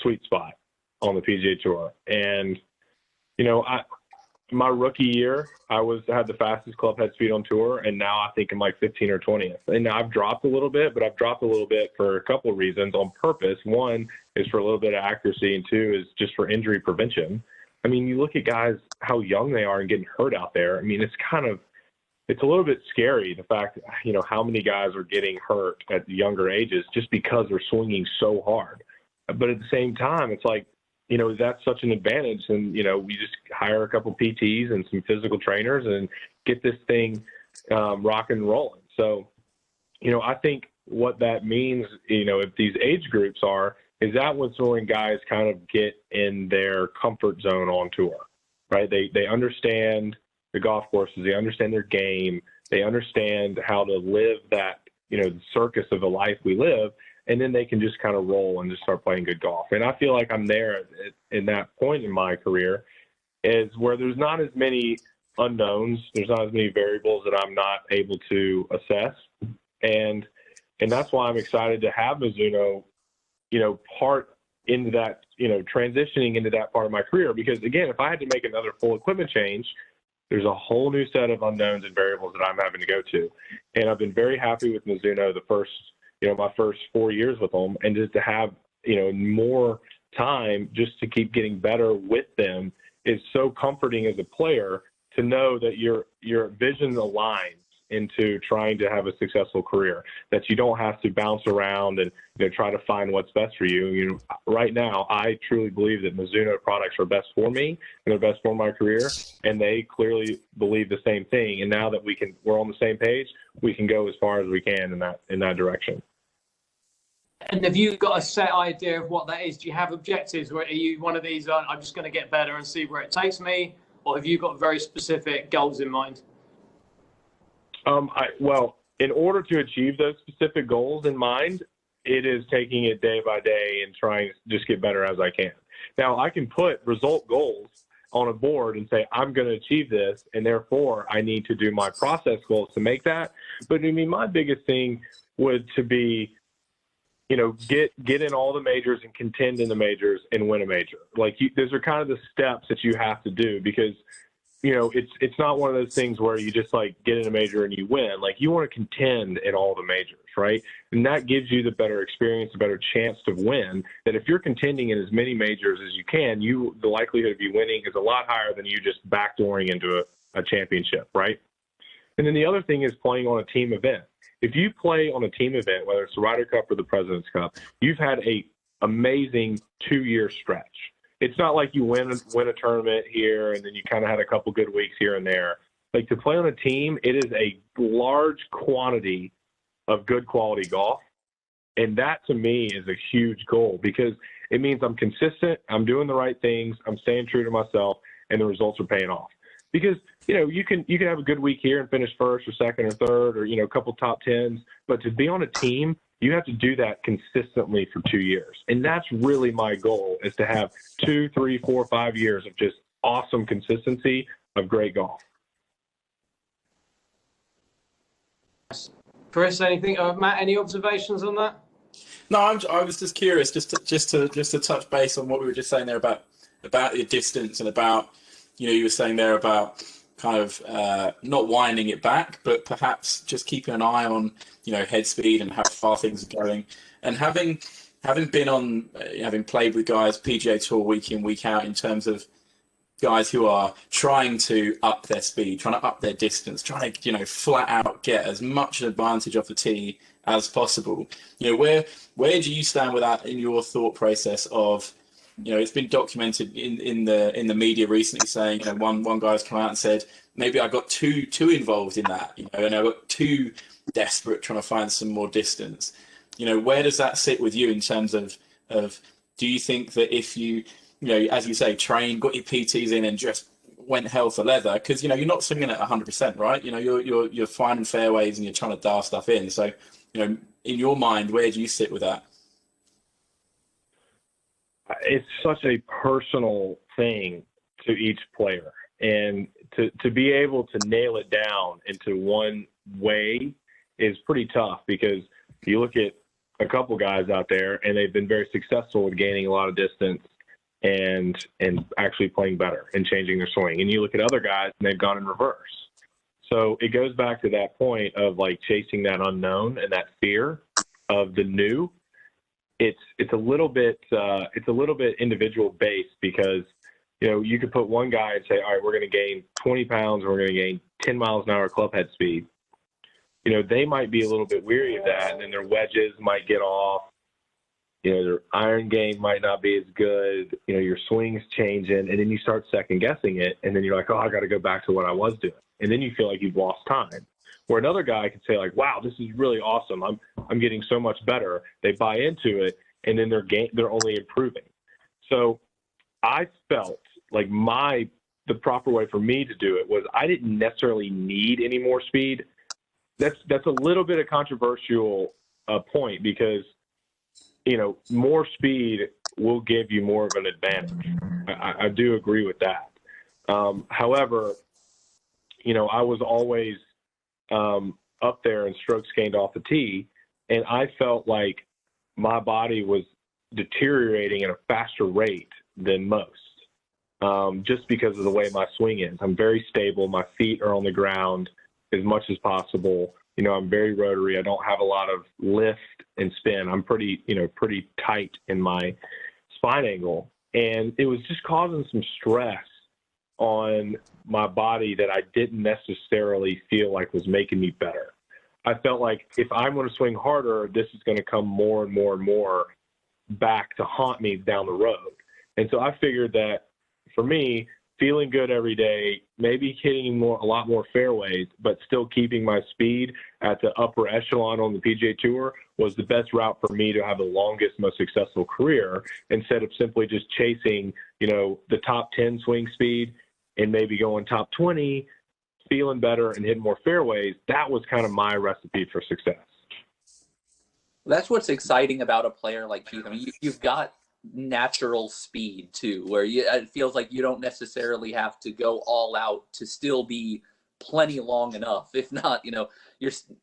sweet spot on the PGA Tour. And, my rookie year, I had the fastest club head speed on tour, and now I think I'm like 15 or 20th. And now I've dropped a little bit, but I've dropped a little bit for a couple of reasons on purpose. One is for a little bit of accuracy, and two is just for injury prevention. I mean, you look at guys, how young they are and getting hurt out there. I mean, it's a little bit scary, the fact, how many guys are getting hurt at younger ages just because they're swinging so hard. But at the same time, it's like, that's such an advantage. And, we just hire a couple PTs and some physical trainers and get this thing rock and rolling. So, I think what that means, if these age groups is that when guys kind of get in their comfort zone on tour, right? They understand the golf courses, they understand their game, they understand how to live that, the circus of the life we live, and then they can just kind of roll and just start playing good golf. And I feel like I'm there in that point in my career, is where there's not as many unknowns, there's not as many variables that I'm not able to assess, and that's why I'm excited to have Mizuno, part into that, transitioning into that part of my career. Because again, if I had to make another full equipment change, there's a whole new set of unknowns and variables that I'm having to go to. And I've been very happy with Mizuno my first 4 years with them, and just to have, more time just to keep getting better with them is so comforting as a player, to know that your vision aligns into trying to have a successful career, that you don't have to bounce around and try to find what's best for you. Right now, I truly believe that Mizuno products are best for me and they're best for my career, and they clearly believe the same thing. And now that we're on the same page, we can go as far as we can in that direction. And have you got a set idea of what that is? Do you have objectives? Or are you one of these, I'm just going to get better and see where it takes me? Or have you got very specific goals in mind? Well, in order to achieve those specific goals in mind, it is taking it day by day and trying to just get better as I can. Now, I can put result goals on a board and say, I'm going to achieve this, and therefore I need to do my process goals to make that. But I mean, my biggest thing would to be, get in all the majors and contend in the majors and win a major. Those are kind of the steps that you have to do, because it's not one of those things where you just get in a major and you win. You want to contend in all the majors, right? And that gives you the better experience, the better chance to win. That if you're contending in as many majors as you can, the likelihood of you winning is a lot higher than you just backdooring into a championship, right? And then the other thing is playing on a team event. If you play on a team event, whether it's the Ryder Cup or the President's Cup, you've had a amazing 2-year stretch. It's not like you win a tournament here and then you kind of had a couple good weeks here and there. To play on a team, it is a large quantity of good quality golf. And that to me is a huge goal, because it means I'm consistent, I'm doing the right things, I'm staying true to myself, and the results are paying off. Because, you can have a good week here and finish first or second or third, or, a couple top tens, but to be on a team, you have to do that consistently for 2 years. And that's really my goal, is to have 2, 3, 4, 5 years of just awesome consistency of great golf. Chris, anything? Matt, any observations on that? No, I was just curious, just to touch base on what we were just saying there about your distance, and about, you were saying there about kind of not winding it back, but perhaps just keeping an eye on, head speed and how far things are going. And having been on, having played with guys PGA Tour week in, week out, in terms of guys who are trying to up their speed, trying to up their distance, trying to, flat out get as much advantage off the tee as possible. Where do you stand with that in your thought process of, it's been documented in the media recently, saying, one guy's come out and said, maybe I got too involved in that, and I got too desperate trying to find some more distance. Where does that sit with you in terms of do you think that if you, as you say, train, got your PTs in and just went hell for leather, because, you're not swinging at 100%, right? You're finding fairways and you're trying to dial stuff in. So, in your mind, where do you sit with that? It's such a personal thing to each player, and to be able to nail it down into one way is pretty tough, because you look at a couple guys out there and they've been very successful with gaining a lot of distance and actually playing better and changing their swing. And you look at other guys and they've gone in reverse. So it goes back to that point of chasing that unknown and that fear of the new. It's a little bit individual based, because you could put one guy and say, all right, we're going to gain 20 pounds, we're going to gain 10 miles an hour club head speed. They might be a little bit weary of that, and then their wedges might get off. Their iron game might not be as good. Your swing's changing, and then you start second guessing it, and then you're like, oh, I got to go back to what I was doing, and then you feel like you've lost time. Where another guy could say wow, this is really awesome. I'm getting so much better. They buy into it, and then they're only improving. So I felt like the proper way for me to do it was I didn't necessarily need any more speed. That's a little bit of controversial point, because more speed will give you more of an advantage. I do agree with that. However, I was always up there and strokes gained off the tee, and I felt like my body was deteriorating at a faster rate than most, just because of the way my swing is. I'm very stable. My feet are on the ground as much as possible. You know, I'm very rotary. I don't have a lot of lift and spin. I'm pretty tight in my spine angle. And it was just causing some stress on my body that I didn't necessarily feel like was making me better. I felt like if I'm going to swing harder, this is going to come more and more and more back to haunt me down the road. And so I figured that for me, feeling good every day, maybe hitting a lot more fairways, but still keeping my speed at the upper echelon on the PGA Tour was the best route for me to have the longest, most successful career, instead of simply just chasing, you know, the top 10 swing speed and maybe going top 20, feeling better and hitting more fairways. That was kind of my recipe for success. That's what's exciting about a player like Keith. I mean, you've got natural speed too, where it feels like you don't necessarily have to go all out to still be plenty long enough. If not, you know,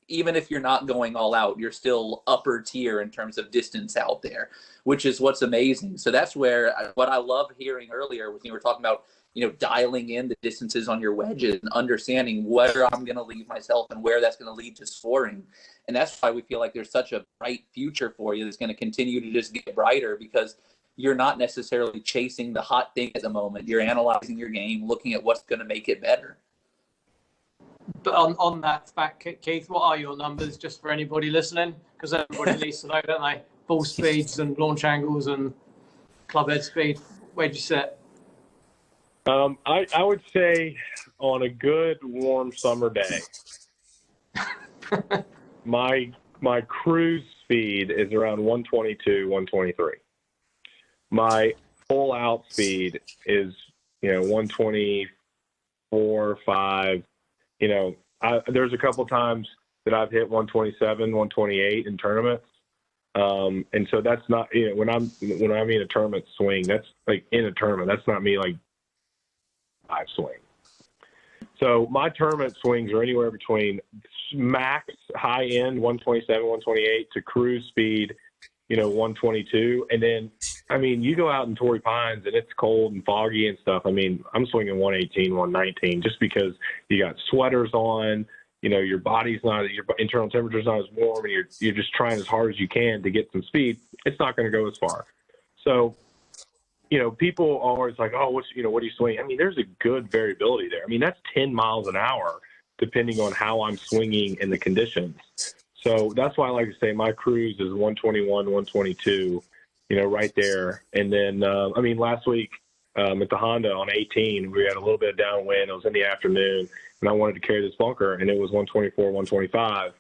even if you're not going all out, you're still upper tier in terms of distance out there, which is what's amazing. So that's where what I love hearing earlier when you were talking about, you know, dialing in the distances on your wedges and understanding where I'm going to leave myself and where that's going to lead to scoring. And that's why we feel like there's such a bright future for you that's going to continue to just get brighter, because you're not necessarily chasing the hot thing at the moment. You're analyzing your game, looking at what's going to make it better. But on that fact, Keith, what are your numbers, just for anybody listening? Because everybody needs to know, don't they? Ball speeds and launch angles and club head speed. Where'd you sit? I would say on a good warm summer day, my cruise speed is around 122, 123. My full out speed is, you know, 124, 5. You know, there's a couple times that I've hit 127, 128 in tournaments. And so that's not, you know, when I'm in a tournament swing, that's like in a tournament, that's not me like I swing. So my tournament swings are anywhere between max high end 127, 128 to cruise speed, you know, 122. And then, I mean, you go out in Torrey Pines and it's cold and foggy and stuff. I mean, I'm swinging 118, 119 just because you got sweaters on, you know, your body's not, your internal temperature's not as warm, and you're just trying as hard as you can to get some speed. It's not going to go as far. So, you know, people are always like, oh, what do you swing? I mean, there's a good variability there. I mean, that's 10 miles an hour depending on how I'm swinging and the conditions. So that's why I like to say my cruise is 121, 122, you know, right there. And then, I mean, last week at the Honda on 18, we had a little bit of downwind. It was in the afternoon, and I wanted to carry this bunker, and it was 124, 125.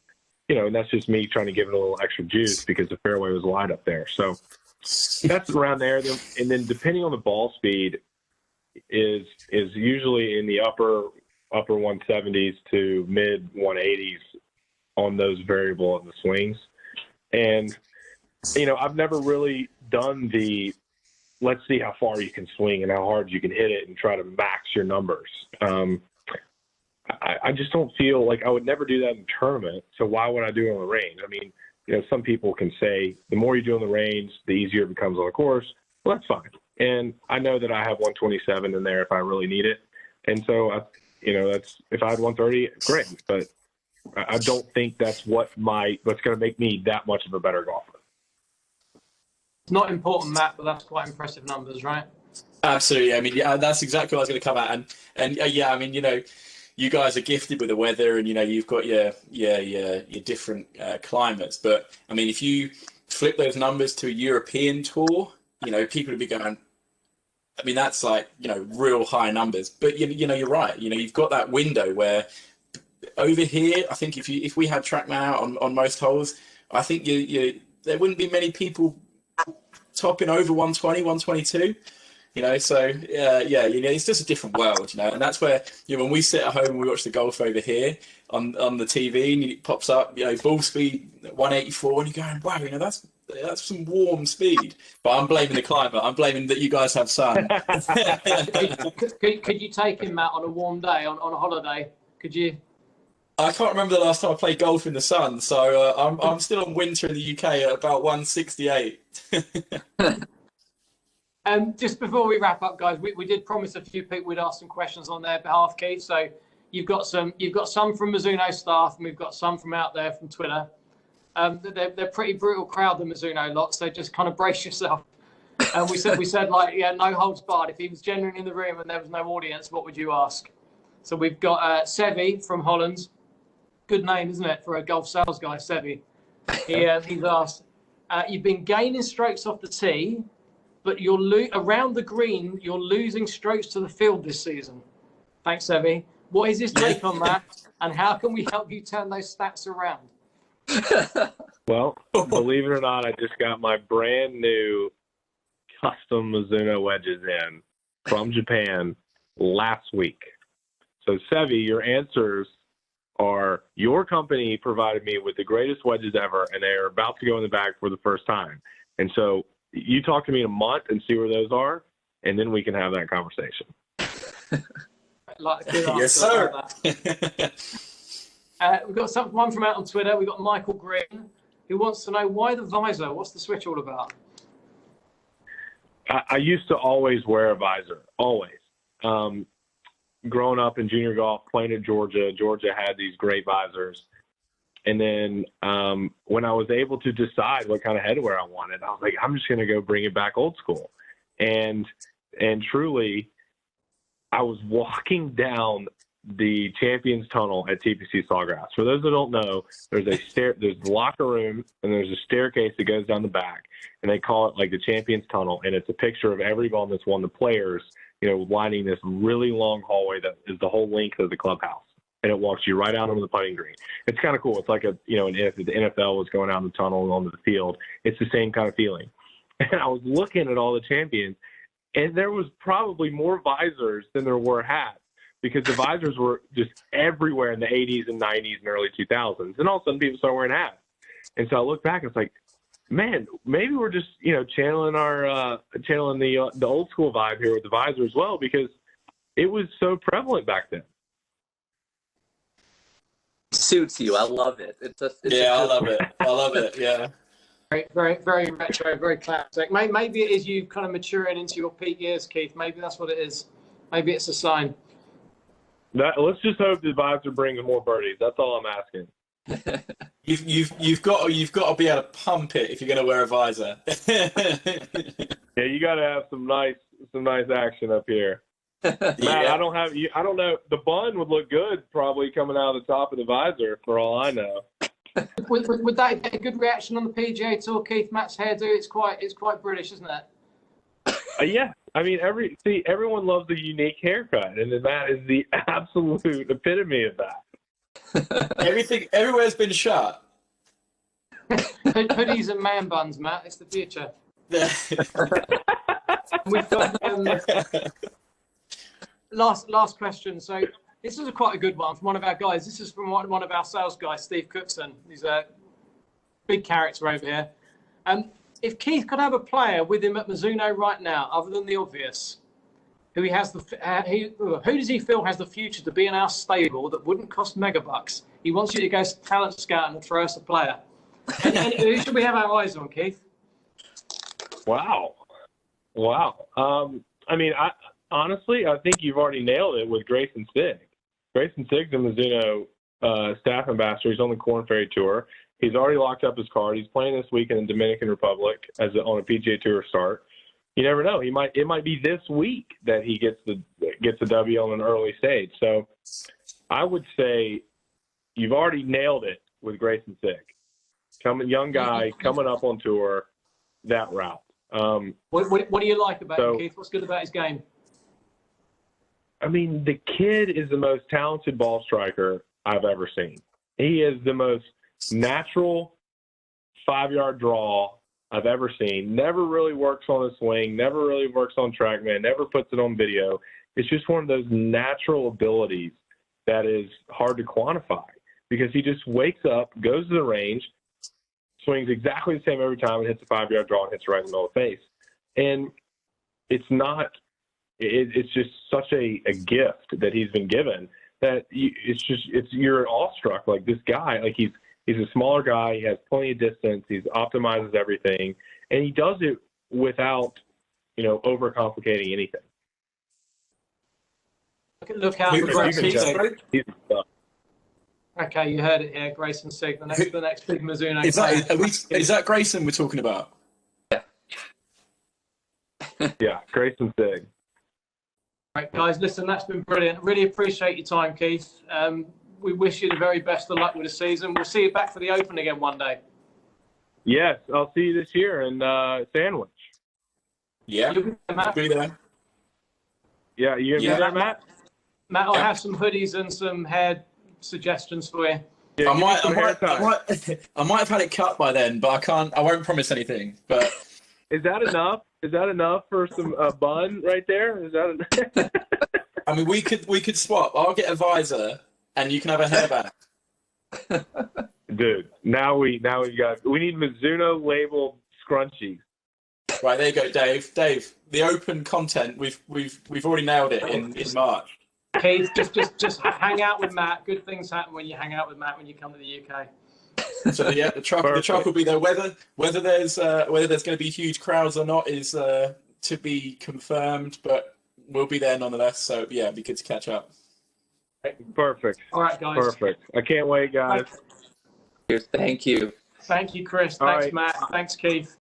You know, and that's just me trying to give it a little extra juice because the fairway was wide up there. So that's around there. And then depending on the ball speed is usually in the upper 170s to mid 180s on those variable in the swings. And, you know, I've never really done let's see how far you can swing and how hard you can hit it and try to max your numbers. I just don't feel like I would never do that in a tournament. So why would I do it on the range? I mean, you know, some people can say the more you do on the range, the easier it becomes on the course. Well, that's fine. And I know that I have 127 in there if I really need it. And so, you know, that's, if I had 130, great. But I don't think that's what's going to make me that much of a better golfer. It's not important, Matt, but that's quite impressive numbers, right? Absolutely. I mean, yeah, that's exactly what I was going to come at. And yeah, I mean, you know, you guys are gifted with the weather, and you know you've got your different climates. But I mean, if you flip those numbers to a European tour, you know, people would be going, I mean, that's like, you know, real high numbers. But you know, you're right. You know, you've got that window where over here, I think if we had TrackMan out on most holes, I think there wouldn't be many people topping over 120, 122. You know, so yeah, you know, it's just a different world, you know, and that's where, you know, when we sit at home and we watch the golf over here on the TV and it pops up, you know, ball speed 184, and you're going, wow, you know, that's some warm speed. But I'm blaming the climate. I'm blaming that you guys have sun. Could you take him, Matt, on a warm day, on a holiday? Could you? I can't remember the last time I played golf in the sun, so I'm still on winter in the UK at about 168. Just before we wrap up, guys, we did promise a few people we'd ask some questions on their behalf, Keith. So you've got some from Mizuno staff, and we've got some from out there from Twitter. They're pretty brutal crowd, the Mizuno lot. So just kind of brace yourself. And we said like, yeah, no holds barred. If he was genuine in the room and there was no audience, what would you ask? So we've got Sevi from Holland. Good name, isn't it, for a golf sales guy, Sevi? He's asked, you've been gaining strokes off the tee, but around the green, you're losing strokes to the field this season. Thanks, Sevi. What is his take on that, and how can we help you turn those stats around? Well, believe it or not, I just got my brand new custom Mizuno wedges in from Japan last week. So, Sevi, your answers are: your company provided me with the greatest wedges ever, and they are about to go in the bag for the first time. And so you talk to me in a month and see where those are, and then we can have that conversation. Yes, sir. We've got one from out on Twitter. We've got Michael Green, who wants to know why the visor. What's the switch all about? I used to always wear a visor, always. Growing up in junior golf, playing at Georgia had these great visors. And then when I was able to decide what kind of headwear I wanted, I was like, I'm just going to go bring it back old school. And truly, I was walking down the Champions Tunnel at TPC Sawgrass. For those that don't know, there's the locker room, and there's a staircase that goes down the back, and they call it like the Champions Tunnel, and it's a picture of everyone that's won the Players, lining this really long hallway that is the whole length of the clubhouse, and it walks you right out onto the putting green. It's kind of cool. It's like if the NFL was going down the tunnel and onto the field, it's the same kind of feeling. And I was looking at all the champions, and there was probably more visors than there were hats, because the visors were just everywhere in the 80s and 90s and early 2000s. And all of a sudden people started wearing hats. And so I look back and it's like, man, maybe we're just, channeling the old school vibe here with the visor as well, because it was so prevalent back then. Suits you. I love it. I love it. I love it. Yeah. Very, very, very retro, very classic. Maybe it is you kind of maturing into your peak years, Keith. Maybe that's what it is. Maybe it's a sign. Let's just hope the visor brings more birdies. That's all I'm asking. You've got to be able to pump it if you're going to wear a visor. Yeah, you got to have some nice action up here. Matt, Yeah. I don't know. The bun would look good probably coming out of the top of the visor for all I know. Would that get a good reaction on the PGA Tour, Keith? Matt's hairdo, it's quite British, isn't it? Yeah. I mean, everyone loves the unique haircut, and that is the absolute epitome of that. Everywhere's been shot. Hoodies and man buns, Matt. It's the future. We've got last question. So this is quite a good one from one of our guys. This is from one of our sales guys, Steve Cookson. He's a big character over here. If Keith could have a player with him at Mizuno right now, other than the obvious, who does he feel has the future to be in our stable that wouldn't cost megabucks? He wants you to go talent scout and throw us a player. And who should we have our eyes on, Keith? Wow. I mean, honestly, I think you've already nailed it with Grayson Sigg. Grayson Sigg's the Mizuno staff ambassador. He's on the Korn Ferry Tour. He's already locked up his card. He's playing this week in the Dominican Republic on a PGA Tour start. You never know. It might be this week that he gets the W on an early stage. So I would say you've already nailed it with Grayson Sigg. Young guy coming up on tour, that route. What do you like about him, Keith? What's good about his game? I mean, the kid is the most talented ball striker I've ever seen. He is the most natural 5-yard draw I've ever seen. Never really works on a swing, never really works on TrackMan, never puts it on video. It's just one of those natural abilities that is hard to quantify, because he just wakes up, goes to the range, swings exactly the same every time, and hits a 5-yard draw and hits right in the middle of the face. And it's just such a gift that he's been given that you're awestruck. Like this guy, like he's a smaller guy. He has plenty of distance. He optimizes everything, and he does it without, overcomplicating anything. Look out for Grayson Sig. He's stuck. Okay, you heard it here. Grayson Sig, the next big Mizuno. Is that Grayson we're talking about? Yeah, Grayson Sig. Right, guys, listen, that's been brilliant. Really appreciate your time, Keith. We wish you the very best of luck with the season. We'll see you back for the Open again one day. Yes, I'll see you this year in Sandwich. Yeah, I'll be there. Yeah, you gonna be there, Matt? Matt, I'll have some hoodies and some hair suggestions for you. Yeah, I might have had it cut by then, but I won't promise anything. But is that enough? Is that enough for some bun right there? Is that enough? I mean, we could swap. I'll get a visor, and you can have a hairband. Dude, now we need Mizuno labeled scrunchies. Right, there you go, Dave. Dave, the Open content, we've already nailed it in March. Keith, just hang out with Matt. Good things happen when you hang out with Matt when you come to the UK. So the truck will be there. Whether there's going to be huge crowds or not is to be confirmed, but we'll be there nonetheless. So yeah, it'd be good to catch up. Perfect. All right, guys. Perfect. I can't wait, guys. Thank you. Thank you, Chris. All Thanks, right. Matt. Thanks, Keith.